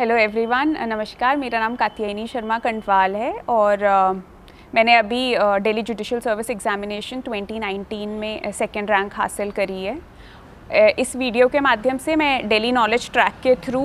Hello everyone, नमस्कार। मेरा नाम कात्यायनी शर्मा कंटवाल है और मैंने अभी दिल्ली जुडिशल सर्विस एग्जामिनेशन 2019 में सेकंड रैंक हासिल करी है। इस वीडियो के माध्यम से मैं दिल्ली नॉलेज ट्रैक के थ्रू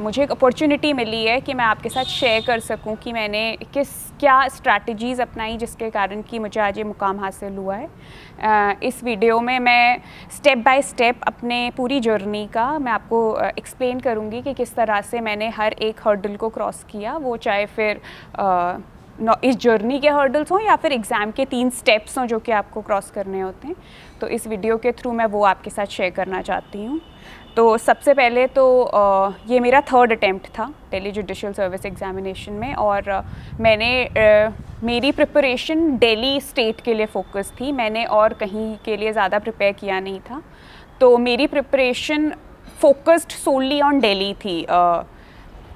मुझे एक अपॉर्चुनिटी मिली है कि मैं आपके साथ शेयर कर सकूं कि मैंने क्या स्ट्रैटेजीज़ अपनाई जिसके कारण कि मुझे आज ये मुकाम हासिल हुआ है। इस वीडियो में मैं स्टेप बाय स्टेप अपने पूरी जर्नी का मैं आपको एक्सप्लेन करूंगी कि किस तरह से मैंने हर एक हर्डल को क्रॉस किया, वो चाहे फिर इस जर्नी के हर्डल्स हों या फिर एग्ज़ाम के 3 स्टेप्स हों जो कि आपको क्रॉस करने होते हैं। तो इस वीडियो के थ्रू मैं वो आपके साथ शेयर करना चाहती हूँ। तो सबसे पहले तो ये मेरा 3rd अटैम्प्ट था दिल्ली जुडिशल सर्विस एग्ज़ामिनेशन में और मेरी प्रिपरेशन दिल्ली स्टेट के लिए फ़ोकस थी। मैंने और कहीं के लिए ज़्यादा प्रिपेयर किया नहीं था। तो मेरी preparation focused solely on Delhi थी।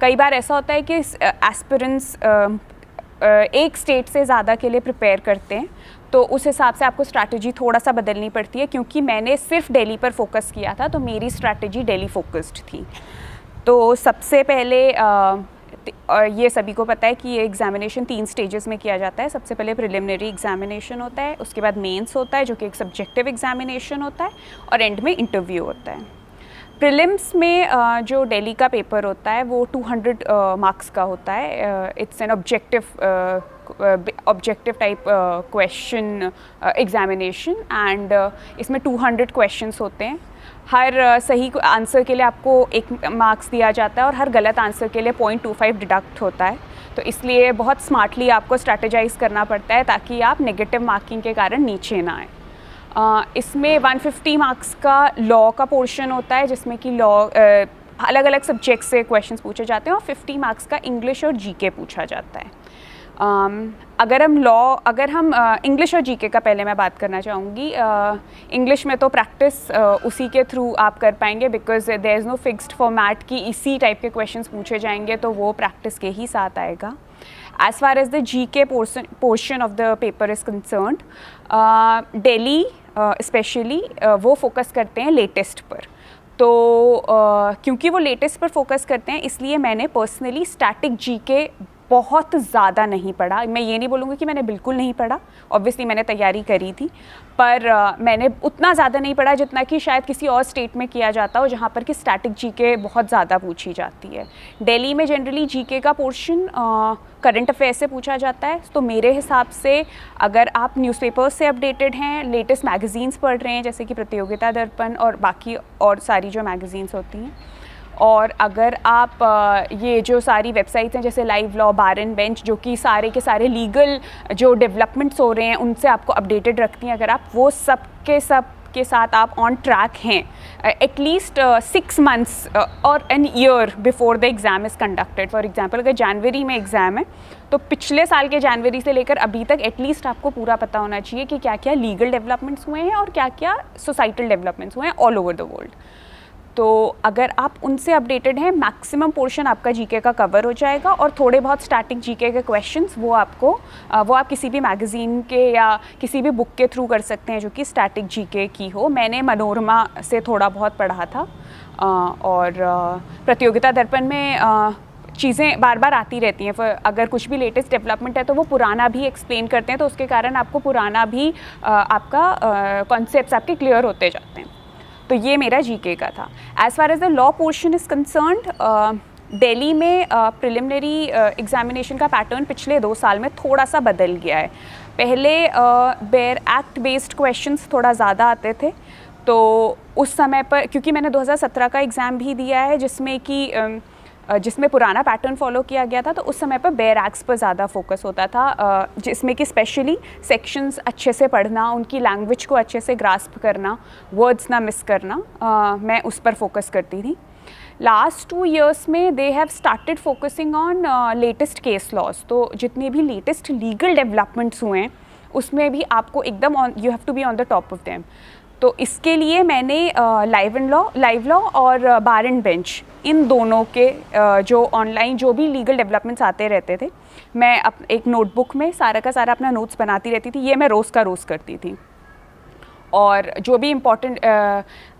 कई बार ऐसा होता है कि एस्पिरेंट्स एक स्टेट से ज़्यादा के लिए प्रिपेयर करते हैं, तो उस हिसाब से आपको स्ट्रैटेजी थोड़ा सा बदलनी पड़ती है। क्योंकि मैंने सिर्फ दिल्ली पर फोकस किया था तो मेरी स्ट्रैटेजी दिल्ली फोकस्ड थी। तो सबसे पहले ये सभी को पता है कि ये एग्ज़ामिनेशन 3 स्टेजेस में किया जाता है। सबसे पहले प्रिलिमिनरी एग्ज़ामिनेशन होता है, उसके बाद मेंस होता है जो कि एक सब्जेक्टिव एग्ज़ामिनेशन होता है, और एंड में इंटरव्यू होता है। प्रीलिम्स में जो दिल्ली का पेपर होता है वो 200 मार्क्स का होता है। It's an objective type question examination and इसमें 200 क्वेश्चंस होते हैं। हर सही आंसर के लिए आपको 1 मार्क्स दिया जाता है और हर गलत आंसर के लिए 0.25 डिडक्ट होता है। तो इसलिए बहुत स्मार्टली आपको स्ट्रैटेजाइज करना पड़ता है ताकि आप नेगेटिव मार्किंग के कारण नीचे ना आए। इसमें 150 मार्क्स का लॉ का पोर्शन होता है जिसमें कि लॉ अलग अलग सब्जेक्ट से क्वेश्चंस पूछे जाते हैं, और 50 मार्क्स का इंग्लिश और जीके पूछा जाता है। अगर हम इंग्लिश और जीके का पहले मैं बात करना चाहूँगी। इंग्लिश में तो प्रैक्टिस उसी के थ्रू आप कर पाएंगे, because there is no fixed format कि इसी टाइप के क्वेश्चंस पूछे जाएंगे, तो वो प्रैक्टिस के ही साथ आएगा। As far as the GK portion of the paper is concerned, Delhi specially वो फोकस करते हैं लेटेस्ट पर। तो क्योंकि वो लेटेस्ट पर फोकस करते हैं इसलिए मैंने पर्सनली स्टैटिक जीके बहुत ज़्यादा नहीं पढ़ा। मैं ये नहीं बोलूँगी कि मैंने बिल्कुल नहीं पढ़ा, ऑब्वियसली मैंने तैयारी करी थी, पर मैंने उतना ज़्यादा नहीं पढ़ा जितना कि शायद किसी और स्टेट में किया जाता हो जहाँ पर कि स्टैटिक जीके बहुत ज़्यादा पूछी जाती है। दिल्ली में जनरली जीके का पोर्शन करंट अफेयर से पूछा जाता है। तो मेरे हिसाब से अगर आप न्यूज़पेपर्स से अपडेटेड हैं, लेटेस्ट मैगज़ीन्स पढ़ रहे हैं जैसे कि प्रतियोगिता दर्पण और बाकी और सारी जो मैगज़ीन्स होती हैं, और अगर आप ये जो सारी वेबसाइट्स हैं जैसे live law, bar and bench, जो कि सारे के सारे लीगल जो डेवलपमेंट्स हो रहे हैं उनसे आपको अपडेटेड रखती हैं, अगर आप वो सब के साथ आप ऑन ट्रैक हैं एटलीस्ट 6 मंथ्स और an year before the exam is conducted. For example अगर जनवरी में एग्ज़ाम है तो पिछले साल के जनवरी से लेकर अभी तक एटलीस्ट आपको पूरा पता होना चाहिए कि क्या क्या लीगल डेवलपमेंट्स हुए हैं और क्या क्या सोसाइटल डेवलपमेंट्स हुए हैं ऑल ओवर द वर्ल्ड। तो अगर आप उनसे अपडेटेड हैं, मैक्सिमम पोर्शन आपका जीके का कवर हो जाएगा, और थोड़े बहुत स्टैटिक जीके के क्वेश्चंस वो आप किसी भी मैगज़ीन के या किसी भी बुक के थ्रू कर सकते हैं जो कि स्टैटिक जीके की हो। मैंने मनोरमा से थोड़ा बहुत पढ़ा था, और प्रतियोगिता दर्पण में चीज़ें बार बार आती रहती हैं। अगर कुछ भी लेटेस्ट डेवलपमेंट है तो वो पुराना भी एक्सप्लेन करते हैं, तो उसके कारण आपको पुराना भी आपका कॉन्सेप्ट्स आपके क्लियर होते जाते हैं। तो ये मेरा जीके का था। As far as the law portion is concerned, Delhi में प्रिलिमिनरी एग्जामिनेशन का पैटर्न पिछले 2 साल में थोड़ा सा बदल गया है। पहले बेयर एक्ट बेस्ड क्वेश्चंस थोड़ा ज़्यादा आते थे, तो उस समय पर क्योंकि मैंने 2017 का एग्ज़ाम भी दिया है जिसमें पुराना पैटर्न फॉलो किया गया था, तो उस समय पर बेयर एक्ट्स पर ज़्यादा फोकस होता था, जिसमें कि स्पेशली सेक्शंस अच्छे से पढ़ना, उनकी लैंग्वेज को अच्छे से ग्रास्प करना, वर्ड्स ना मिस करना, मैं उस पर फोकस करती थी। लास्ट 2 years में they have started focusing on latest case laws. तो जितने भी लेटेस्ट लीगल डेवलपमेंट्स हुए हैं उसमें भी आपको एकदम you have to be on the top of them. तो इसके लिए मैंने लाइव लॉ और बार एंड बेंच, इन दोनों के जो ऑनलाइन जो भी लीगल डेवलपमेंट्स आते रहते थे, मैं एक नोटबुक में सारा का सारा अपना नोट्स बनाती रहती थी। ये मैं रोज़ का रोज़ करती थी। और जो भी इम्पोर्टेंट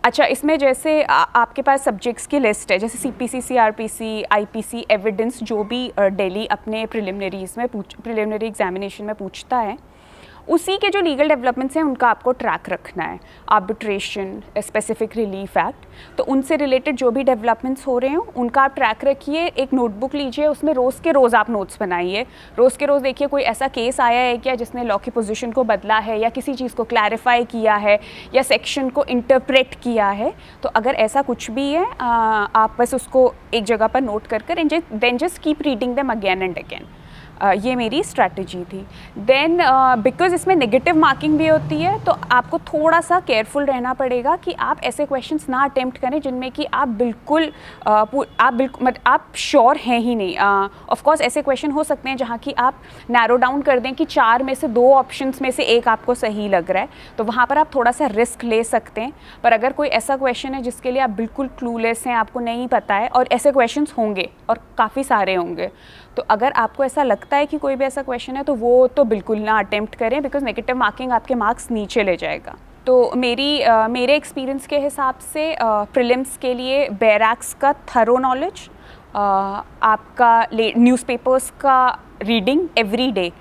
अच्छा, इसमें जैसे आपके पास सब्जेक्ट्स की लिस्ट है, जैसे सीपीसी, सीआरपीसी, आईपीसी, एविडेंस, जो भी डेली अपने प्रिलिमिनरी एग्जामिनेशन में पूछता है, उसी के जो लीगल डेवलपमेंट्स हैं उनका आपको ट्रैक रखना है। आर्बिट्रेशन, स्पेसिफिक रिलीफ एक्ट, तो उनसे रिलेटेड जो भी डेवलपमेंट्स हो रहे हो उनका आप ट्रैक रखिए। एक नोटबुक लीजिए, उसमें रोज़ के रोज़ आप नोट्स बनाइए। रोज़ के रोज़ देखिए कोई ऐसा केस आया है क्या जिसने लॉ की पोजीशन को बदला है, या किसी चीज़ को क्लैरिफाई किया है, या सेक्शन को इंटरप्रेट किया है। तो अगर ऐसा कुछ भी है आप बस उसको एक जगह पर नोट कर and then just keep reading them again and again. ये मेरी स्ट्रैटेजी थी। देन बिकॉज इसमें नेगेटिव मार्किंग भी होती है, तो आपको थोड़ा सा केयरफुल रहना पड़ेगा कि आप ऐसे क्वेश्चंस ना अटेम्प्ट करें जिनमें कि आप बिल्कुल आप श्योर हैं ही नहीं। ऑफ कोर्स ऐसे क्वेश्चन हो सकते हैं जहाँ की आप नैरो डाउन कर दें कि 4 में से 2 ऑप्शंस में से एक आपको सही लग रहा है, तो वहाँ पर आप थोड़ा सा रिस्क ले सकते हैं। पर अगर कोई ऐसा क्वेश्चन है जिसके लिए आप बिल्कुल क्लूलेस हैं, आपको नहीं पता है, और ऐसे क्वेश्चंस होंगे और काफ़ी सारे होंगे, तो अगर आपको ऐसा लगता है कि कोई भी ऐसा क्वेश्चन है तो वो तो बिल्कुल ना अटेम्प्ट करें, बिकॉज नेगेटिव मार्किंग आपके मार्क्स नीचे ले जाएगा। तो मेरे एक्सपीरियंस के हिसाब से प्रीलिम्स के लिए बैराक्स का थरो नॉलेज, आपका न्यूज़पेपर्स का reading every day,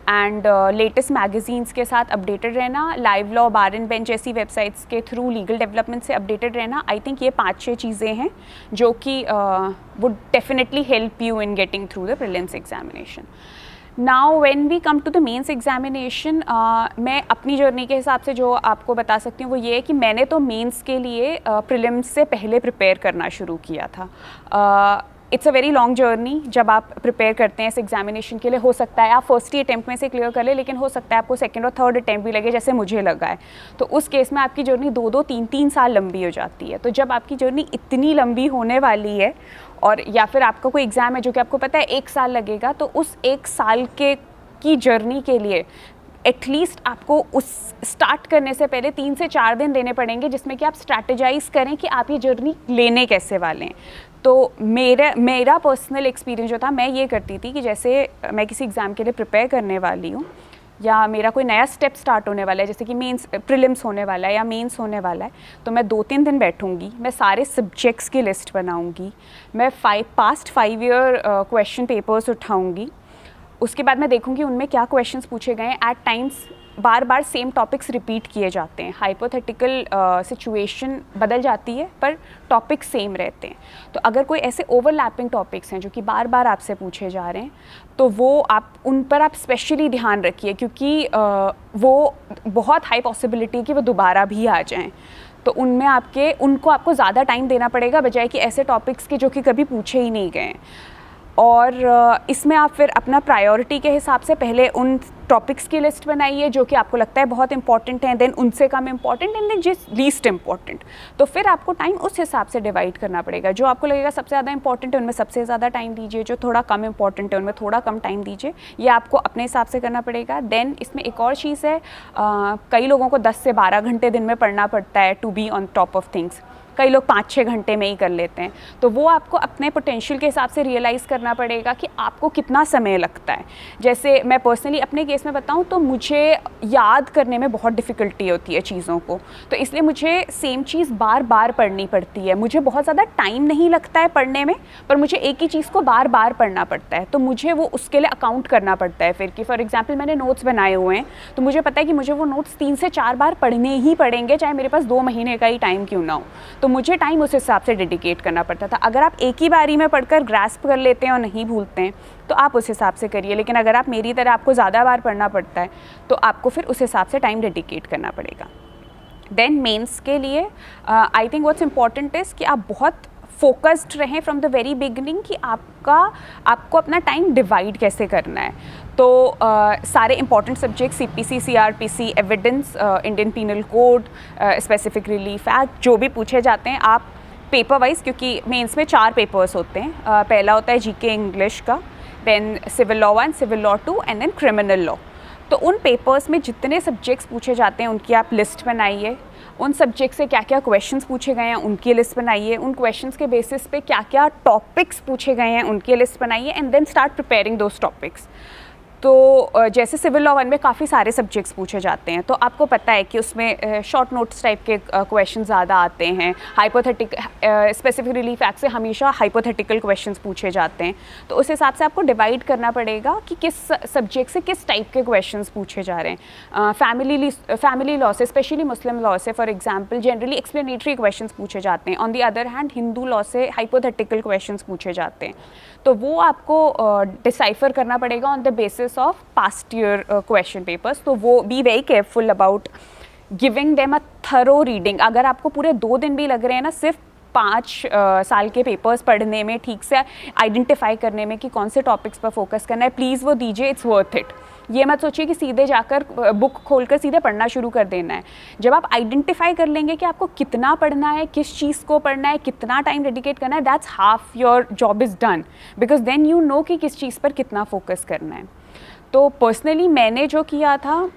and latest magazines के साथ अपडेटेड रहना, live law, bar and bench जैसी वेबसाइट्स के थ्रू लीगल डेवलपमेंट से अपडेटेड रहना। आई थिंक ये 5-6 चीज़ें हैं जो कि would definitely help you in getting through the prelims examination. Now when we come to the mains examination, मैं अपनी जर्नी के हिसाब से जो आपको बता सकती हूँ वो ये है कि मैंने तो मेंस के लिए प्रीलिम्स से पहले प्रिपेयर करना शुरू किया था। It's a very long journey. जब आप प्रिपेयर करते हैं इस एग्जामिनेशन के लिए, हो सकता है आप फर्स्ट ही अटैम्प्ट में से क्लियर कर ले, लेकिन हो सकता है आपको सेकंड और थर्ड अटैम्प्ट भी लगे, जैसे मुझे लगा है। तो उस केस में आपकी जर्नी 2-2, 3-3 साल लंबी हो जाती है। तो जब आपकी जर्नी इतनी लंबी होने वाली है, और या फिर आपका कोई एग्ज़ाम है जो कि आपको पता है 1 साल लगेगा, तो उस 1 साल की जर्नी के लिए एटलीस्ट आपको उस स्टार्ट करने से पहले 3 से 4 दिन देने पड़ेंगे, जिसमें कि आप स्ट्रैटेजाइज़ करें कि आप ये जर्नी लेने कैसे वाले हैं। तो मेरा पर्सनल एक्सपीरियंस जो था, मैं ये करती थी कि जैसे मैं किसी एग्ज़ाम के लिए प्रिपेयर करने वाली हूँ, या मेरा कोई नया स्टेप स्टार्ट होने वाला है, जैसे कि मेंस प्रीलिम्स होने वाला है या मेंस होने वाला है, तो मैं 2-3 दिन बैठूंगी, मैं सारे सब्जेक्ट्स की लिस्ट बनाऊंगी, मैं पास्ट 5 ईयर क्वेश्चन पेपर्स उठाऊंगी। उसके बाद मैं देखूंगी उनमें क्या क्वेश्चंस पूछे गए हैं। एट टाइम्स बार बार सेम टॉपिक्स रिपीट किए जाते हैं, हाइपोथेटिकल सिचुएशन बदल जाती है पर टॉपिक सेम रहते हैं। तो अगर कोई ऐसे ओवरलैपिंग टॉपिक्स हैं जो कि बार बार आपसे पूछे जा रहे हैं, तो वो आप उन पर आप स्पेशली ध्यान रखिए, क्योंकि वो बहुत हाई पॉसिबिलिटी कि वो दोबारा भी आ जाएं। तो उनमें उनको आपको ज़्यादा टाइम देना पड़ेगा, बजाय कि ऐसे टॉपिक्स के जो कि कभी पूछे ही नहीं गए। और इसमें आप फिर अपना प्रायोरिटी के हिसाब से पहले उन टॉपिक्स की लिस्ट बनाइए जो कि आपको लगता है बहुत इंपॉर्टेंट हैं, देन उनसे कम इंपॉर्टेंट, एंड देन जिस लीस्ट इंपॉर्टेंट। तो फिर आपको टाइम उस हिसाब से डिवाइड करना पड़ेगा। जो आपको लगेगा सबसे ज़्यादा इंपॉर्टेंट है उनमें सबसे ज़्यादा टाइम दीजिए, जो थोड़ा कम इंपॉर्टेंट है उनमें थोड़ा कम टाइम दीजिए। ये आपको अपने हिसाब से करना पड़ेगा। देन इसमें एक और चीज़ है, कई लोगों को 10 से 12 घंटे दिन में पढ़ना पड़ता है to be on top of things. कई लोग 5-6 घंटे में ही कर लेते हैं। तो वो आपको अपने पोटेंशियल के हिसाब से रियलाइज़ करना पड़ेगा कि आपको कितना समय लगता है। जैसे मैं पर्सनली अपने केस में बताऊं तो मुझे याद करने में बहुत डिफ़िकल्टी होती है चीज़ों को, तो इसलिए मुझे सेम चीज़ बार बार पढ़नी पड़ती है। मुझे बहुत ज़्यादा टाइम नहीं लगता है पढ़ने में, पर मुझे एक ही चीज़ को बार बार पढ़ना पड़ता है। तो मुझे वो उसके लिए अकाउंट करना पड़ता है फिर कि फॉर एग्जाम्पल मैंने नोट्स बनाए हुए हैं, तो मुझे पता है कि मुझे वो नोट्स 3 से 4 बार पढ़ने ही पड़ेंगे, चाहे मेरे पास 2 महीने का ही टाइम क्यों ना हो। तो मुझे टाइम उस हिसाब से डेडिकेट करना पड़ता था। अगर आप एक ही बारी में पढ़कर ग्रास्प कर लेते हैं और नहीं भूलते हैं तो आप उस हिसाब से करिए, लेकिन अगर आप मेरी तरह आपको ज़्यादा बार पढ़ना पड़ता है तो आपको फिर उस हिसाब से टाइम डेडिकेट करना पड़ेगा। देन मेंस के लिए I think what's important is कि आप बहुत फोकस्ड रहें फ्रॉम द वेरी बिगनिंग कि आपको अपना टाइम डिवाइड कैसे करना है। तो सारे important subject CPC, CrPC, evidence, Indian penal code, specific relief act, जो भी पूछे जाते हैं आप पेपर वाइज, क्योंकि मेंस में 4 पेपर्स होते हैं। पहला होता है जीके इंग्लिश का, then civil law 1, civil law 2 and then criminal law. तो उन पेपर्स में जितने सब्जेक्ट्स पूछे जाते हैं उनकी आप लिस्ट बनाइए। उन सब्जेक्ट से क्या क्या क्वेश्चंस पूछे गए हैं उनकी लिस्ट बनाइए। उन क्वेश्चंस के बेसिस पे क्या क्या टॉपिक्स पूछे गए हैं उनकी लिस्ट बनाइए, and then start preparing those topics. तो जैसे सिविल लॉ 1 में काफ़ी सारे सब्जेक्ट्स पूछे जाते हैं, तो आपको पता है कि उसमें शॉर्ट नोट्स टाइप के क्वेश्चन ज़्यादा आते हैं। स्पेसिफिक रिलीफ एक्ट से हमेशा हाइपोथेटिकल क्वेश्चंस पूछे जाते हैं, तो उस हिसाब से आपको डिवाइड करना पड़ेगा कि किस सब्जेक्ट से किस टाइप के क्वेश्चंस पूछे जा रहे हैं। फैमिली लॉ से, स्पेशली मुस्लिम लॉ से for example generally explanatory questions पूछे जाते हैं। On the other hand Hindu law से हाइपोथेटिकल क्वेश्चंस पूछे जाते हैं, तो वो आपको डिसाइफर करना पड़ेगा on the basis of past year question papers. तो वो B very careful about giving them a thorough reading. अगर आपको पूरे 2 दिन भी लग रहे हैं ना सिर्फ 5 साल के पेपर्स पढ़ने में, ठीक से आइडेंटिफाई करने में कि कौन से टॉपिक्स पर फोकस करना है, प्लीज़ वो दीजिए, इट्स वर्थ इट। ये मत सोचिए कि सीधे जाकर बुक खोलकर सीधे पढ़ना शुरू कर देना है। जब आप आइडेंटिफाई कर लेंगे कि आपको कितना पढ़ना है, किस चीज़ को पढ़ना है, कितना टाइम डेडिकेट करना है, that's half your job is done, because then you know कि किस चीज़ पर कितना फोकस करना है। तो पर्सनली मैंने जो किया था,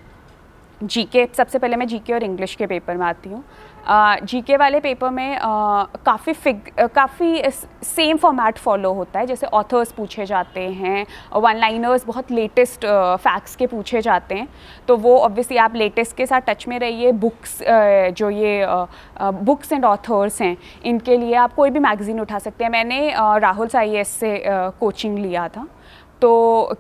जीके, सबसे पहले मैं जीके और इंग्लिश के पेपर में आती हूँ। जीके वाले पेपर में काफ़ी सेम फॉर्मेट फॉलो होता है। जैसे ऑथर्स पूछे जाते हैं, वन लाइनर्स बहुत लेटेस्ट फैक्ट्स के पूछे जाते हैं, तो वो ऑब्वियसली आप लेटेस्ट के साथ टच में रहिए। बुक्स जो ये बुक्स एंड ऑथर्स हैं, इनके लिए आप कोई भी मैगज़ीन उठा सकते हैं। मैंने राहुल IAS से कोचिंग लिया था, तो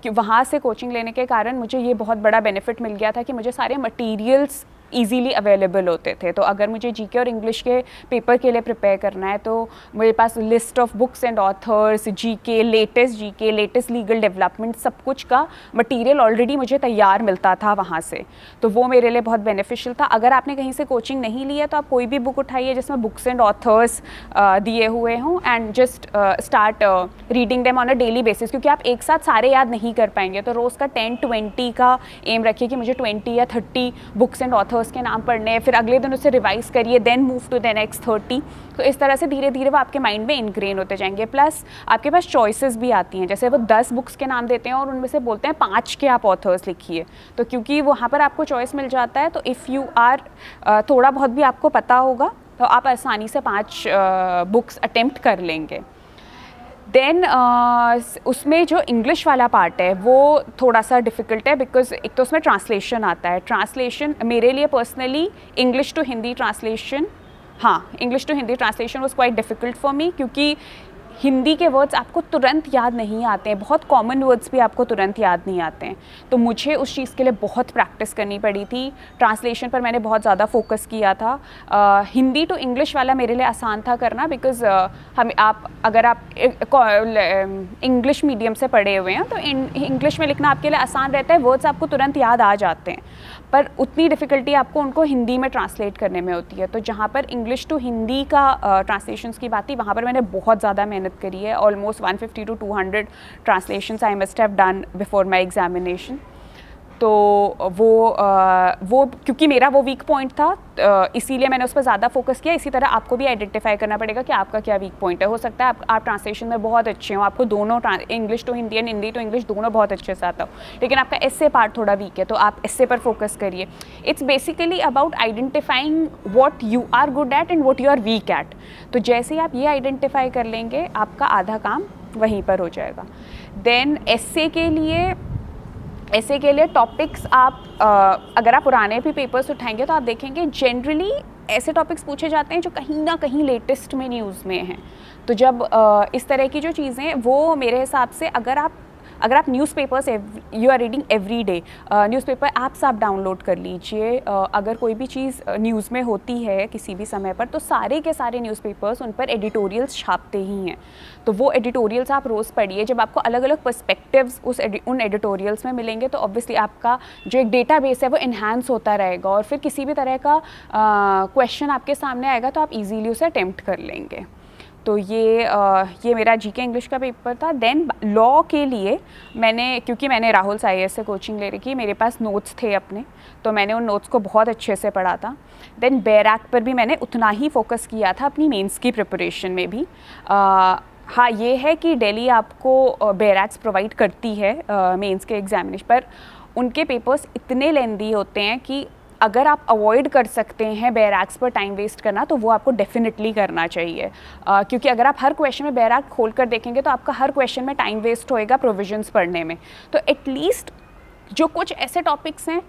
वहाँ से कोचिंग लेने के कारण मुझे ये बहुत बड़ा बेनिफिट मिल गया था कि मुझे सारे मटेरियल्स ईजीली अवेलेबल होते थे। तो अगर मुझे जीके और इंग्लिश के पेपर के लिए प्रिपेयर करना है तो मेरे पास list of books and authors, GK, latest legal development, सब कुछ का मटेरियल ऑलरेडी मुझे तैयार मिलता था वहाँ से, तो वो मेरे लिए बहुत बेनिफिशियल था। अगर आपने कहीं से कोचिंग नहीं लिया तो आप कोई भी बुक उठाइए जिसमें बुक्स एंड ऑथर्स दिए हुए हों, and just start reading them on a daily basis, क्योंकि आप एक साथ सारे याद नहीं कर पाएंगे। तो रोज़ का 10-20 का एम रखिए कि मुझे 20 या 30 बुक्स एंड ऑथर्स के नाम पढ़ने हैं, फिर अगले दिन उसे रिवाइज करिए, then move to the next 30। तो इस तरह से धीरे धीरे वो आपके माइंड में इनग्रेन होते जाएंगे। प्लस आपके पास चॉइसेस भी आती हैं, जैसे वो 10 बुक्स के नाम देते हैं और उनमें से बोलते हैं 5 के आप ऑथर्स लिखिए, तो क्योंकि वहाँ पर आपको चॉइस मिल जाता है, तो इफ़ यू आर थोड़ा बहुत भी आपको पता होगा तो आप आसानी से 5 बुक्स अटेम्प्ट कर लेंगे। देन उसमें जो इंग्लिश वाला पार्ट है वो थोड़ा सा डिफ़िकल्ट है, बिकॉज एक तो उसमें ट्रांसलेशन आता है। ट्रांसलेशन मेरे लिए personally English to Hindi translation was quite difficult for me, क्योंकि हिंदी के वर्ड्स आपको तुरंत याद नहीं आते हैं, बहुत कॉमन वर्ड्स भी आपको तुरंत याद नहीं आते हैं, तो मुझे उस चीज़ के लिए बहुत प्रैक्टिस करनी पड़ी थी। ट्रांसलेशन पर मैंने बहुत ज़्यादा फोकस किया था। हिंदी टू इंग्लिश वाला मेरे लिए आसान था करना, बिकॉज़ अगर आप इंग्लिश मीडियम से पढ़े हुए हैं तो इंग्लिश में लिखना आपके लिए आसान रहता है, वर्ड्स आपको तुरंत याद आ जाते हैं, पर उतनी डिफ़िकल्टी आपको उनको हिंदी में ट्रांसलेट करने में होती है। तो जहाँ पर इंग्लिश टू हिंदी का ट्रांसलेशंस की बात थी, वहाँ पर मैंने बहुत ज़्यादा मेहनत करी है। Almost 150 to 200 translations I must have done before my examination. तो वो क्योंकि मेरा वो वीक पॉइंट था, इसीलिए मैंने उस पर ज़्यादा फोकस किया। इसी तरह आपको भी आइडेंटिफाई करना पड़ेगा कि आपका क्या वीक पॉइंट है। हो सकता है आप ट्रांसलेशन में बहुत अच्छे हो, आपको दोनों English to Hindi and Hindi to English दोनों बहुत अच्छे से आता हो, लेकिन आपका एस्से पार्ट थोड़ा वीक है, तो आप एस्से पर फोकस करिए। It's basically about identifying what you are good at and what you are weak at. तो जैसे ही आप ये आइडेंटिफाई कर लेंगे, आपका आधा काम वहीं पर हो जाएगा। देन एस्से के लिए टॉपिक्स आप अगर आप पुराने भी पेपर्स उठाएंगे तो आप देखेंगे जनरली ऐसे टॉपिक्स पूछे जाते हैं जो कहीं ना कहीं लेटेस्ट में न्यूज़ में हैं। तो जब इस तरह की जो चीज़ें, वो मेरे हिसाब से अगर आप newspapers you are reading every day, newspaper apps आप डाउनलोड कर लीजिए। अगर कोई भी चीज़ न्यूज़ में होती है किसी भी समय पर, तो सारे के सारे न्यूज़पेपर्स उन पर एडिटोरियल्स छापते ही हैं, तो वो एडिटोरियल्स आप रोज़ पढ़िए। जब आपको अलग अलग पर्सपेक्टिव्स उन एडिटोरियल्स में मिलेंगे, तो ऑब्वियसली आपका जो एक डेटाबेस है वो इन्हांस होता रहेगा, और फिर किसी भी तरह का क्वेश्चन आपके सामने आएगा तो आप इजीली उसे अटेम्प्ट कर लेंगे। तो ये मेरा जीके इंग्लिश का पेपर था। देन लॉ के लिए क्योंकि मैंने राहुल IAS से कोचिंग ले रखी, मेरे पास नोट्स थे अपने, तो मैंने उन नोट्स को बहुत अच्छे से पढ़ा था। देन बेयर एक्ट पर भी मैंने उतना ही फोकस किया था अपनी मेंस की प्रिपरेशन में भी। हाँ, ये है कि दिल्ली आपको बेयर एक्ट्स प्रोवाइड करती है मेंस के एग्जामिनेशन पर। उनके पेपर्स इतने लेंदी होते हैं कि अगर आप अवॉइड कर सकते हैं बेयर एक्ट्स पर टाइम वेस्ट करना, तो वो आपको डेफिनेटली करना चाहिए, क्योंकि अगर आप हर क्वेश्चन में बेयर एक्ट खोल कर देखेंगे तो आपका हर क्वेश्चन में टाइम वेस्ट होएगा प्रोविजंस पढ़ने में। तो एटलीस्ट जो कुछ ऐसे टॉपिक्स हैं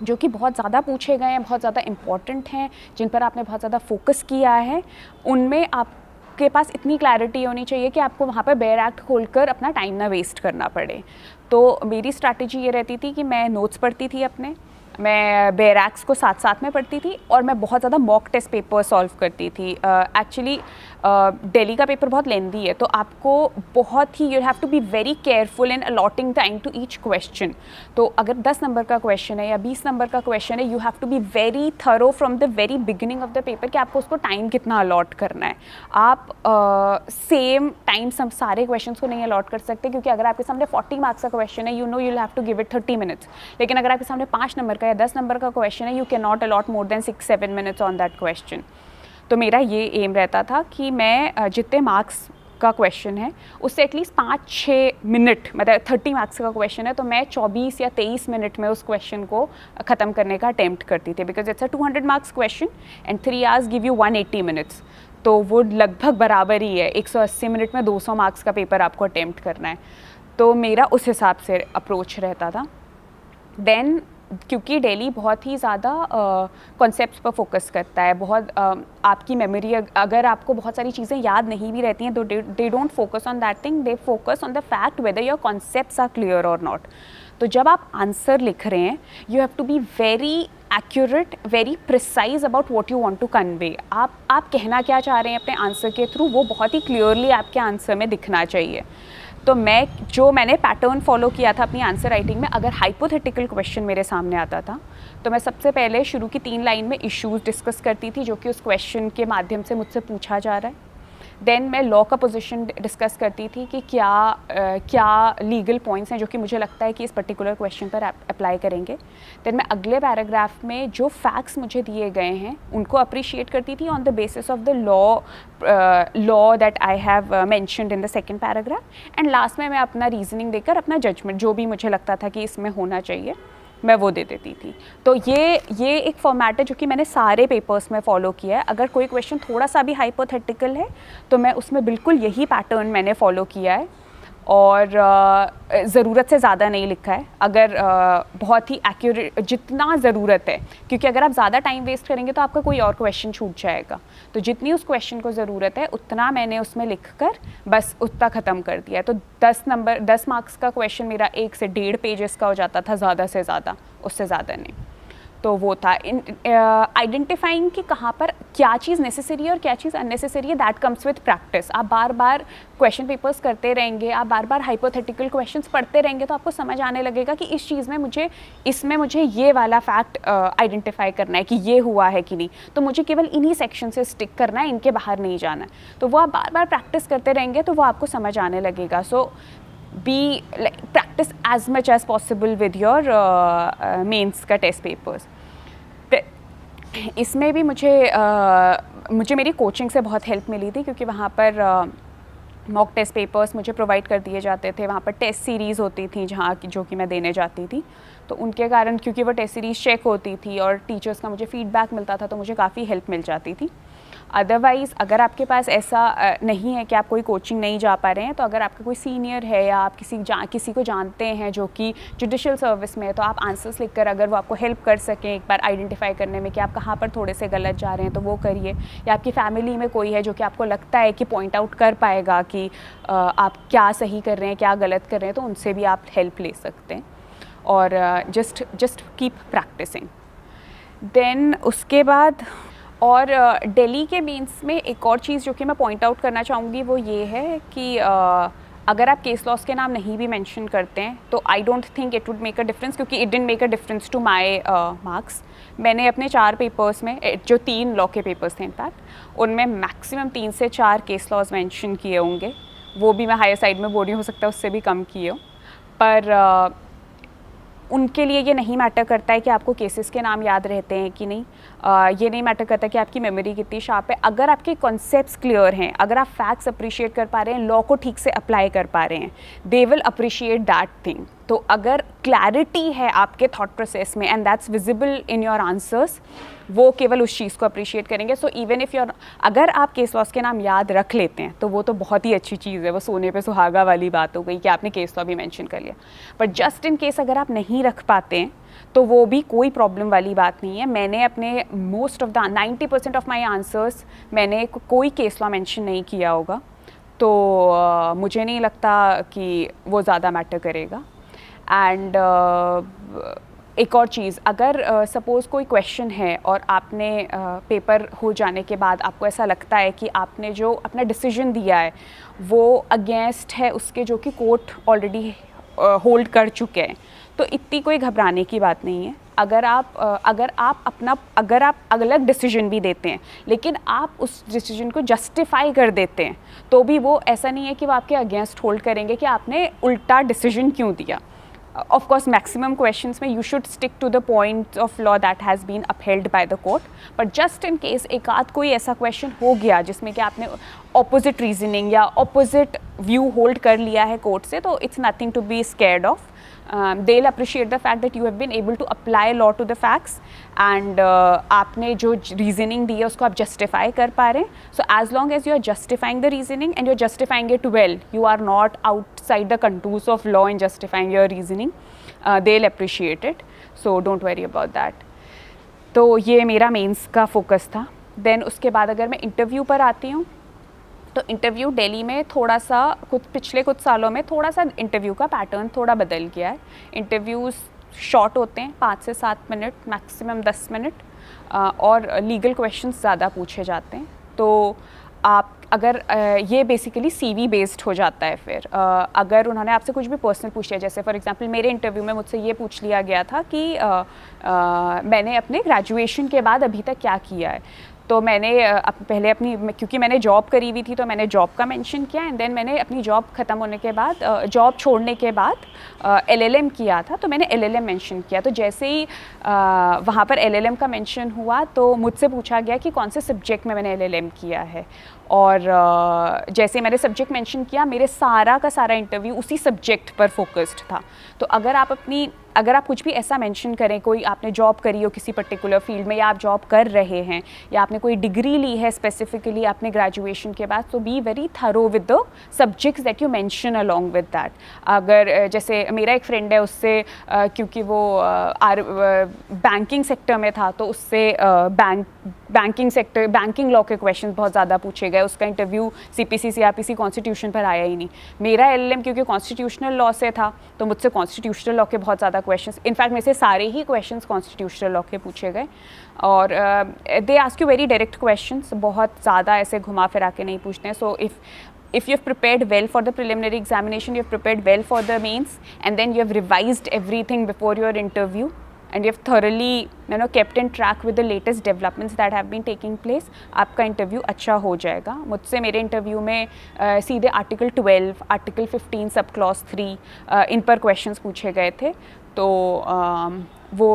जो कि बहुत ज़्यादा पूछे गए हैं, बहुत ज़्यादा इम्पॉर्टेंट हैं, जिन पर आपने बहुत ज़्यादा फोकस किया है, उनमें आपके पास इतनी क्लैरिटी होनी चाहिए कि आपको वहाँ पर बेयर एक्ट खोलकर अपना टाइम ना वेस्ट करना पड़े। तो मेरी स्ट्रैटेजी ये रहती थी कि मैं नोट्स पढ़ती थी अपने, मैं बेयर एक्ट्स को साथ साथ में पढ़ती थी, और मैं बहुत ज़्यादा मॉक टेस्ट पेपर सॉल्व करती थी। एक्चुअली दिल्ली का पेपर बहुत लेंदी है, तो आपको बहुत ही, you have to be very careful in allotting time to each question. तो अगर 10 नंबर का क्वेश्चन है या 20 नंबर का क्वेश्चन है, you have to be very thorough from the very beginning of the paper कि आपको उसको टाइम कितना अलॉट करना है। आप सेम टाइम सारे क्वेश्चंस को नहीं अलॉट कर सकते, क्योंकि अगर आपके सामने 40 मार्क्स का क्वेश्चन है, you know you'll have to give it 30 minutes, लेकिन अगर आपके सामने 5 नंबर का या 10 नंबर का क्वेश्चन है, you can not a lot more than 6-7 minutes on that question. तो मेरा ये एम रहता था कि मैं जितने मार्क्स का क्वेश्चन है उससे एटलीस्ट 5-6 मिनट, मतलब 30 मार्क्स का क्वेश्चन है तो मैं 24 या 23 मिनट में उस क्वेश्चन को ख़त्म करने का अटेम्प्ट करती थी, because it's a 200 marks question and 3 hours give you 180 minutes, तो वो लगभग बराबर ही है। 180 मिनट में 200 मार्क्स का पेपर आपको अटेम्प्ट करना है, तो मेरा उस हिसाब से अप्रोच रहता था। देन क्योंकि डेली बहुत ही ज़्यादा कॉन्सेप्ट्स पर फोकस करता है, बहुत आपकी मेमोरी, अगर आपको बहुत सारी चीज़ें याद नहीं भी रहती हैं तो they don't focus on that thing, they focus on the fact whether your concepts are clear और नॉट। तो जब आप आंसर लिख रहे हैं, you have to be very accurate, very precise about what you want to convey. आप कहना क्या चाह रहे हैं अपने आंसर के थ्रू, वो बहुत ही क्लियरली आपके आंसर में दिखना चाहिए। तो मैंने पैटर्न फॉलो किया था अपनी आंसर राइटिंग में, अगर हाइपोथेटिकल क्वेश्चन मेरे सामने आता था तो मैं सबसे पहले शुरू की 3 लाइन में इश्यूज़ डिस्कस करती थी जो कि उस क्वेश्चन के माध्यम से मुझसे पूछा जा रहा है। देन मैं लॉ का पोजीशन डिस्कस करती थी कि क्या लीगल पॉइंट्स हैं जो कि मुझे लगता है कि इस पर्टिकुलर क्वेश्चन पर अप्लाई करेंगे। देन मैं अगले पैराग्राफ में जो फैक्ट्स मुझे दिए गए हैं उनको अप्रिशिएट करती थी on the basis of the law that I have mentioned in the second paragraph. And last में मैं अपना रीजनिंग देकर अपना जजमेंट, जो भी मुझे लगता था कि इसमें होना चाहिए, मैं वो दे देती थी। तो ये एक फॉर्मेट है जो कि मैंने सारे पेपर्स में फॉलो किया है। अगर कोई क्वेश्चन थोड़ा सा भी हाइपोथेटिकल है तो मैं उसमें बिल्कुल यही पैटर्न मैंने फॉलो किया है, और ज़रूरत से ज़्यादा नहीं लिखा है। अगर बहुत ही एक्यूरेट जितना ज़रूरत है, क्योंकि अगर आप ज़्यादा टाइम वेस्ट करेंगे तो आपका कोई और क्वेश्चन छूट जाएगा, तो जितनी उस क्वेश्चन को ज़रूरत है उतना मैंने उसमें लिखकर बस उतना ख़त्म कर दिया। तो 10 मार्क्स का क्वेश्चन मेरा 1 से 1.5 पेजेस का हो जाता था, ज़्यादा से ज़्यादा, उससे ज़्यादा नहीं। तो वो था आइडेंटिफाइंग कि कहाँ पर क्या चीज़ नेसेसरी है और क्या चीज़ अननेसेसरी है। That comes with practice. आप बार बार क्वेश्चन पेपर्स करते रहेंगे, आप बार बार हाइपोथेटिकल क्वेश्चंस पढ़ते रहेंगे, तो आपको समझ आने लगेगा कि इस चीज़ में इसमें मुझे ये वाला फैक्ट आइडेंटिफाई करना है कि ये हुआ है कि नहीं, तो मुझे केवल इन्हीं सेक्शन से स्टिक करना है, इनके बाहर नहीं जाना है। तो वो आप बार बार प्रैक्टिस करते रहेंगे तो वो आपको समझ आने लगेगा। So practice as much as possible with your mains का टेस्ट पेपर्स। इसमें भी मुझे मेरी कोचिंग से बहुत हेल्प मिली थी, क्योंकि वहाँ पर मॉक टेस्ट पेपर्स मुझे प्रोवाइड कर दिए जाते थे। वहाँ पर टेस्ट सीरीज़ होती थी जो कि मैं देने जाती थी, तो उनके कारण, क्योंकि वो टेस्ट सीरीज़ चेक होती थी और टीचर्स का मुझे फीडबैक मिलता था, तो मुझे काफ़ी हेल्प मिल जाती थी। अदरवाइज़ अगर आपके पास ऐसा नहीं है कि आप कोई कोचिंग नहीं जा पा रहे हैं, तो अगर आपका कोई सीनियर है या आप किसी को जानते हैं जो कि जुडिशल सर्विस में है, तो आप आंसर्स लिखकर अगर वो आपको हेल्प कर सकें एक बार आइडेंटिफाई करने में कि आप कहाँ पर थोड़े से गलत जा रहे हैं, तो वो करिए। या आपकी फैमिली में कोई है जो कि आपको लगता है कि पॉइंट आउट कर पाएगा कि आप क्या सही कर रहे हैं, क्या गलत कर रहे हैं, तो उनसे भी आप हेल्प ले सकते हैं। और जस्ट कीप प्रैक्टिसिंग। देन उसके बाद और दिल्ली के मेंस में एक और चीज़ जो कि मैं पॉइंट आउट करना चाहूँगी वो ये है कि अगर आप केस लॉस के नाम नहीं भी मेंशन करते हैं तो I don't think it would make a difference, क्योंकि it didn't make a difference to my marks. मैंने अपने 4 पेपर्स में, जो 3 लॉ के पेपर्स थे इनफैक्ट, उनमें मैक्सिमम 3 से 4 केस लॉस मेंशन किए होंगे। वो भी मैं हायर साइड में बोल रही, हो सकता है उससे भी कम किए हो, पर उनके लिए ये नहीं मैटर करता है कि आपको केसेस के नाम याद रहते हैं कि नहीं। ये नहीं मैटर करता कि आपकी मेमोरी कितनी शार्प है। अगर आपके कॉन्सेप्ट्स क्लियर हैं, अगर आप फैक्ट्स अप्रिशिएट कर पा रहे हैं, लॉ को ठीक से अप्लाई कर पा रहे हैं, they will appreciate that thing. तो अगर क्लैरिटी है आपके थॉट प्रोसेस में and that's visible in your answers, वो केवल उस चीज़ को अप्रिशिएट करेंगे. सो इवन इफ़ योर, अगर आप केस लॉस के नाम याद रख लेते हैं तो वो तो बहुत ही अच्छी चीज़ है, वो सोने पे सुहागा वाली बात हो गई कि आपने केस लॉ भी मेंशन कर लिया. बट जस्ट इन केस अगर आप नहीं रख पाते हैं तो वो भी कोई प्रॉब्लम वाली बात नहीं है. मैंने अपने most of the 90% of my answers मैंने कोई केस लॉ मेंशन नहीं किया होगा, तो मुझे नहीं लगता कि वो ज़्यादा मैटर करेगा. एंड एक और चीज़, अगर सपोज़ कोई क्वेश्चन है और आपने पेपर हो जाने के बाद आपको ऐसा लगता है कि आपने जो अपना डिसीजन दिया है वो अगेंस्ट है उसके जो कि कोर्ट ऑलरेडी होल्ड कर चुके हैं, तो इतनी कोई घबराने की बात नहीं है. अगर आप अलग डिसीजन भी देते हैं लेकिन आप उस डिसीजन को जस्टिफाई कर देते हैं तो भी वो ऐसा नहीं है कि वो आपके अगेंस्ट होल्ड करेंगे कि आपने उल्टा डिसीजन क्यों दिया. Of course, maximum questions में you should stick to the point of law that has been upheld by the court. But just in case एक आध कोई ऐसा question हो गया जिसमें कि आपने opposite reasoning या opposite view hold कर लिया है court से, तो it's nothing to be scared of. They'll appreciate the fact that you have been able to apply law to the facts and आपने जो reasoning दी है उसको आप justify कर पा रहे हैं. So as long as you are justifying the reasoning and you're justifying it well, you are not outside the contours of law in justifying your reasoning, they'll appreciate it. So don't worry about that. तो ये मेरा mains का focus था. Then उसके बाद अगर मैं interview पर आती हूँ तो इंटरव्यू दिल्ली में थोड़ा सा पिछले कुछ सालों में थोड़ा सा इंटरव्यू का पैटर्न थोड़ा बदल गया है. इंटरव्यूज़ शॉर्ट होते हैं, 5 से 7 मिनट, मैक्सिमम 10 मिनट, और लीगल क्वेश्चंस ज़्यादा पूछे जाते हैं. तो आप अगर ये बेसिकली CV बेस्ड हो जाता है. फिर अगर उन्होंने आपसे कुछ भी पर्सनल पूछ लिया, जैसे फॉर एग्जांपल मेरे इंटरव्यू में मुझसे ये पूछ लिया गया था कि मैंने अपने ग्रेजुएशन के बाद अभी तक क्या किया है, तो मैंने पहले क्योंकि मैंने जॉब करी हुई थी तो मैंने जॉब का मेंशन किया. एंड देन मैंने अपनी जॉब ख़त्म होने के बाद, जॉब छोड़ने के बाद LLM किया था, तो मैंने LLM मेंशन किया. तो जैसे ही वहाँ पर LLM का मेंशन हुआ तो मुझसे पूछा गया कि कौन से सब्जेक्ट में मैंने LLM किया है. और जैसे मैंने सब्जेक्ट मेंशन किया, मेरे सारा का सारा इंटरव्यू उसी सब्जेक्ट पर फोकस्ड था. तो अगर आप कुछ भी ऐसा मेंशन करें, कोई आपने जॉब करी हो किसी पर्टिकुलर फील्ड में, या आप जॉब कर रहे हैं, या आपने कोई डिग्री ली है स्पेसिफिकली आपने ग्रेजुएशन के बाद, तो B very thorough with the subjects that you mention along with that. अगर जैसे मेरा एक फ्रेंड है, उससे क्योंकि वो बैंकिंग सेक्टर में था तो उससे बैंकिंग लॉ के क्वेश्चन बहुत ज़्यादा पूछे गए. उसका इंटरव्यू CPC CRPC कॉन्स्टिट्यूशन पर आया ही नहीं. मेरा LLM क्योंकि कॉन्स्टिट्यूशनल लॉ से था तो मुझसे कॉन्स्टिट्यूशनल लॉ के बहुत ज़्यादा क्वेश्चंस, इनफैक्ट मेरे से सारे ही क्वेश्चंस कॉन्स्टिट्यूशनल लॉ के पूछे गए. और they ask you very direct questions, बहुत ज़्यादा ऐसे घुमा फिरा के नहीं पूछते हैं. सो if you have prepared well for the preliminary examination, you have prepared well for the mains, and then you have revised everything before your interview, and you have thoroughly kept in track with the latest developments that have been taking place, आपका interview अच्छा हो जाएगा. मुझसे मेरे interview में सीधे article 12, article 15 sub clause 3 इन पर questions पूछे गए थे. तो वो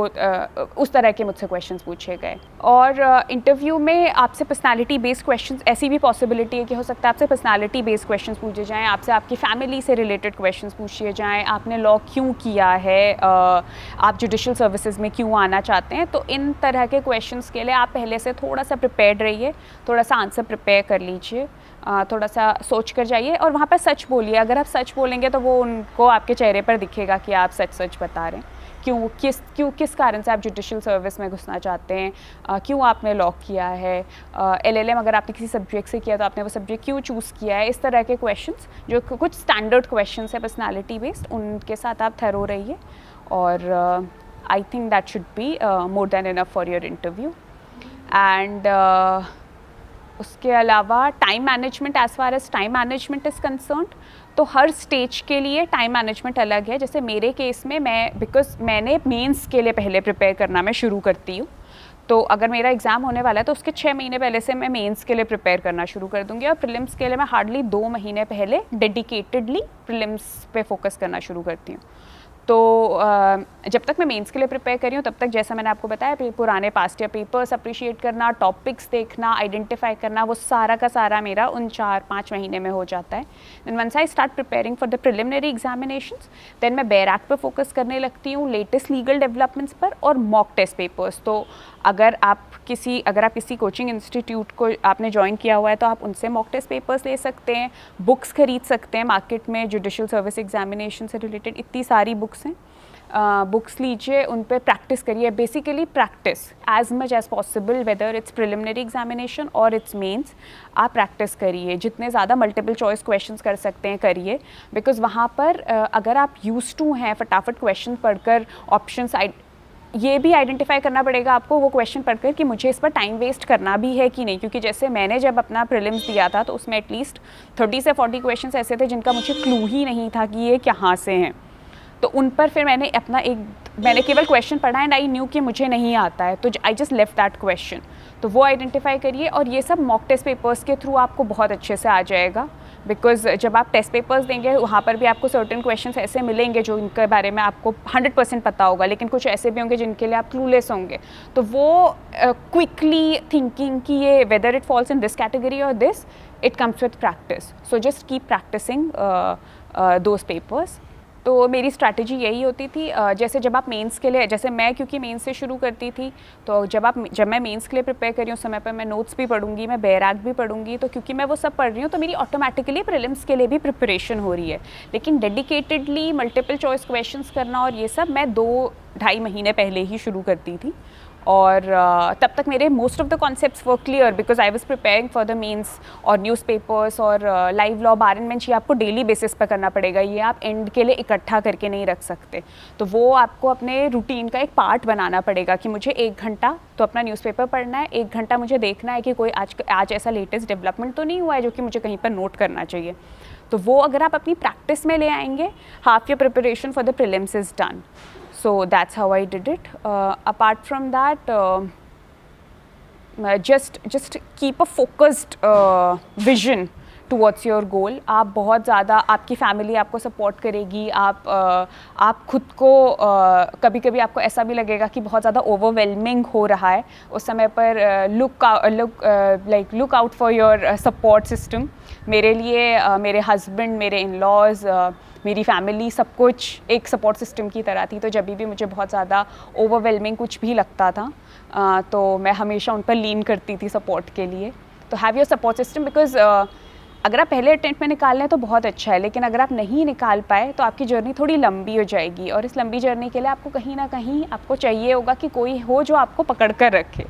उस तरह के मुझसे क्वेश्चंस पूछे गए. और इंटरव्यू में आपसे पर्सनालिटी बेस्ड क्वेश्चंस, ऐसी भी पॉसिबिलिटी है कि हो सकता है आपसे पर्सनालिटी बेस्ड क्वेश्चंस पूछे जाएं, आपसे आपकी फैमिली से रिलेटेड क्वेश्चंस पूछे जाएं, आपने लॉ क्यों किया है, आप जुडिशल सर्विसेज में क्यों आना चाहते हैं. तो इन तरह के क्वेश्चंस के लिए आप पहले से थोड़ा सा प्रिपेयर्ड रहिए, थोड़ा सा आंसर प्रिपेयर कर लीजिए, थोड़ा सा सोच कर जाइए और वहाँ पर सच बोलिए. अगर आप सच बोलेंगे तो वो उनको आपके चेहरे पर दिखेगा कि आप सच बता रहे हैं. किस कारण से आप जुडिशल सर्विस में घुसना चाहते हैं, क्यों आपने लॉ किया है, LLM अगर आपने किसी सब्जेक्ट से किया तो आपने वो सब्जेक्ट क्यों चूज़ किया है. इस तरह के क्वेश्चंस जो कुछ स्टैंडर्ड क्वेश्चंस है पर्सनालिटी बेस्ड, उनके साथ आप थरो रहिए. और I think that should be more than enough for your interview. And उसके अलावा time management, as far as time management is concerned, तो हर स्टेज के लिए टाइम मैनेजमेंट अलग है. जैसे मेरे केस में मैंने मेंस के लिए पहले प्रिपेयर करना मैं शुरू करती हूँ. तो अगर मेरा एग्ज़ाम होने वाला है तो उसके 6 महीने पहले से मैं मेंस के लिए प्रिपेयर करना शुरू कर दूँगी. और प्रीलिम्स के लिए मैं हार्डली 2 महीने पहले डेडिकेटेडली प्रीलिम्स पे फोकस करना शुरू करती हूँ. तो जब तक मैं मेंस के लिए प्रिपेयर कर रही हूँ तब तक जैसा मैंने आपको बताया पुराने पास्ट ईयर पेपर्स अप्रिशिएट करना, टॉपिक्स देखना, आइडेंटिफाई करना, वो सारा का सारा मेरा उन 4-5 महीने में हो जाता है. Then once I start preparing for the preliminary examinations then मैं बेयर एक्ट पर फोकस करने लगती हूँ, लेटेस्ट लीगल डेवलपमेंट्स पर और मॉक टेस्ट पेपर्स. तो अगर आप किसी कोचिंग इंस्टीट्यूट को आपने ज्वाइन किया हुआ है तो आप उनसे मॉक टेस्ट पेपर्स ले सकते हैं, बुक्स खरीद सकते हैं मार्केट में, जुडिशियल सर्विस एग्जामिनेशन से रिलेटेड इतनी सारी बुक्स हैं. बुक्स लीजिए, उन पर प्रैक्टिस करिए, basically practice as much as possible, whether it's preliminary examination और इट्स मेंस. आप प्रैक्टिस करिए, जितने ज़्यादा मल्टीपल चॉइस क्वेश्चंस कर सकते हैं करिए, बिकॉज वहाँ पर अगर आप यूज्ड टू हैं फटाफट क्वेश्चन पढ़कर ऑप्शंस ये भी आइडेंटिफाई करना पड़ेगा आपको वो क्वेश्चन पढ़कर कि मुझे इस पर टाइम वेस्ट करना भी है कि नहीं. क्योंकि जैसे मैंने जब अपना प्रीलिम्स दिया था तो उसमें एटलीस्ट 30 से 40 क्वेश्चंस ऐसे थे जिनका मुझे क्लू ही नहीं था कि ये कहाँ से हैं. तो उन पर फिर मैंने केवल क्वेश्चन पढ़ा एंड आई न्यू कि मुझे नहीं आता है, तो I just left that question. तो वो आइडेंटिफाई करिए और ये सब मॉक टेस्ट पेपर्स के थ्रू आपको बहुत अच्छे से आ जाएगा. बिकॉज जब आप टेस्ट पेपर्स देंगे वहाँ पर भी आपको सर्टेन क्वेश्चंस ऐसे मिलेंगे जो इनके बारे में आपको 100% पता होगा, लेकिन कुछ ऐसे भी होंगे जिनके लिए आप क्लूलेस होंगे. तो वो क्विकली थिंकिंग कि ये whether it falls in this category और this, it comes with practice. So just keep practising those papers. तो मेरी स्ट्रैटेजी यही होती थी. जैसे जब आप मेंस के लिए, जैसे मैं क्योंकि मेंस से शुरू करती थी, तो जब मैं मेंस के लिए प्रिपेयर कर रही हूँ उस समय पर मैं नोट्स भी पढ़ूंगी, मैं बेयर एक्ट भी पढ़ूंगी. तो क्योंकि मैं वो सब पढ़ रही हूँ तो मेरी ऑटोमेटिकली प्रीलिम्स के लिए भी प्रिपरेशन हो रही है. लेकिन डेडिकेटेडली मल्टीपल चॉइस क्वेश्चंस करना और ये सब मैं 2-2.5 महीने पहले ही शुरू करती थी. और तब तक मेरे most of the concepts were clear because I was preparing for the mains. और न्यूज़पेपर्स और live law, bar and bench ये आपको डेली बेसिस पर करना पड़ेगा, ये आप एंड के लिए इकट्ठा करके नहीं रख सकते. तो वो आपको अपने रूटीन का एक पार्ट बनाना पड़ेगा कि मुझे 1 घंटा तो अपना न्यूज़पेपर पढ़ना है, 1 घंटा मुझे देखना है कि कोई आज ऐसा लेटेस्ट डेवलपमेंट तो नहीं हुआ है जो कि मुझे कहीं पर नोट करना चाहिए. तो वो अगर आप अपनी प्रैक्टिस में ले आएंगे, half your preparation for the prelims is done. So that's how I did it. Apart from that, just keep a focused vision towards your goal. आप बहुत ज़्यादा, आपकी फैमिली आपको सपोर्ट करेगी. आप खुद को कभी कभी आपको ऐसा भी लगेगा कि बहुत ज़्यादा ओवरवेलमिंग हो रहा है. उस समय पर look out for your support system. मेरे लिए मेरे हस्बैंड, मेरे इन लॉज, मेरी फैमिली, सब कुछ एक सपोर्ट सिस्टम की तरह थी. तो जब भी मुझे बहुत ज़्यादा ओवरवेलमिंग कुछ भी लगता था तो मैं हमेशा उन पर लीन करती थी सपोर्ट के लिए. तो have your support system because अगर आप पहले अटेम्प्ट में निकाल लें तो बहुत अच्छा है, लेकिन अगर आप नहीं निकाल पाए तो आपकी जर्नी थोड़ी लंबी हो जाएगी. और इस लंबी जर्नी के लिए आपको कहीं ना कहीं आपको चाहिए होगा कि कोई हो जो आपको पकड़ कर रखे.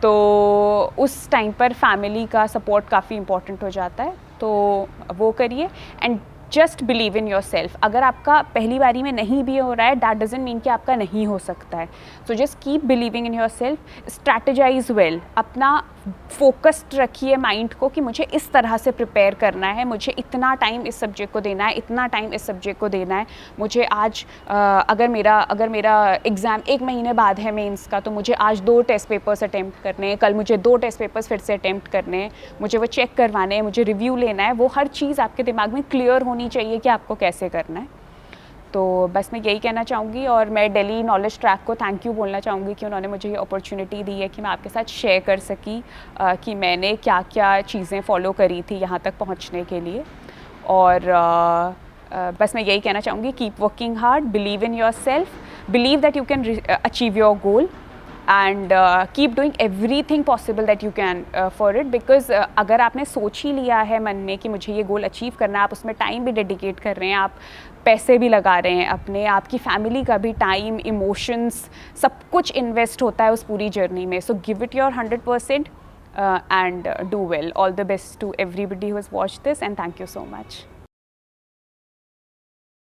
तो उस टाइम पर फैमिली का सपोर्ट काफ़ी इंपॉर्टेंट हो जाता है. तो वो करिए and just believe in your self. अगर आपका पहली बारी में नहीं भी हो रहा है दैट डजंट मीन कि आपका नहीं हो सकता है. सो just keep believing in your self, strategise well. अपना फोकस्ड रखिए माइंड को कि मुझे इस तरह से प्रिपेयर करना है, मुझे इतना टाइम इस सब्जेक्ट को देना है, इतना टाइम इस सब्जेक्ट को देना है. मुझे आज अगर मेरा एग्ज़ाम 1 महीने बाद है मेंस का, तो मुझे आज 2 टेस्ट पेपर्स अटैम्प्ट करने हैं, कल मुझे 2 टेस्ट पेपर्स फिर से अटैम्प्ट करने हैं, मुझे वो चेक करवाने हैं, मुझे रिव्यू लेना है. वो हर चीज़ आपके दिमाग में क्लियर होनी चाहिए कि आपको कैसे करना है. तो बस मैं यही कहना चाहूँगी. और मैं दिल्ली नॉलेज ट्रैक को थैंक यू बोलना चाहूँगी कि उन्होंने मुझे ये अपॉर्चुनिटी दी है कि मैं आपके साथ शेयर कर सकी कि मैंने क्या क्या चीज़ें फॉलो करी थी यहाँ तक पहुँचने के लिए. और बस मैं यही कहना चाहूँगी, keep working hard, believe in your self, believe that you can achieve your goal and keep doing everything possible that you can for it. Because अगर आपने सोच ही लिया है मन में कि मुझे ये गोल अचीव करना है, आप उसमें टाइम भी डेडिकेट कर रहे हैं, आप पैसे भी लगा रहे हैं अपने, आपकी फैमिली का भी टाइम, इमोशंस, सब कुछ इन्वेस्ट होता है उस पूरी जर्नी में. So give it your 100% and do well. All the best to everybody who has watched this and thank you so much.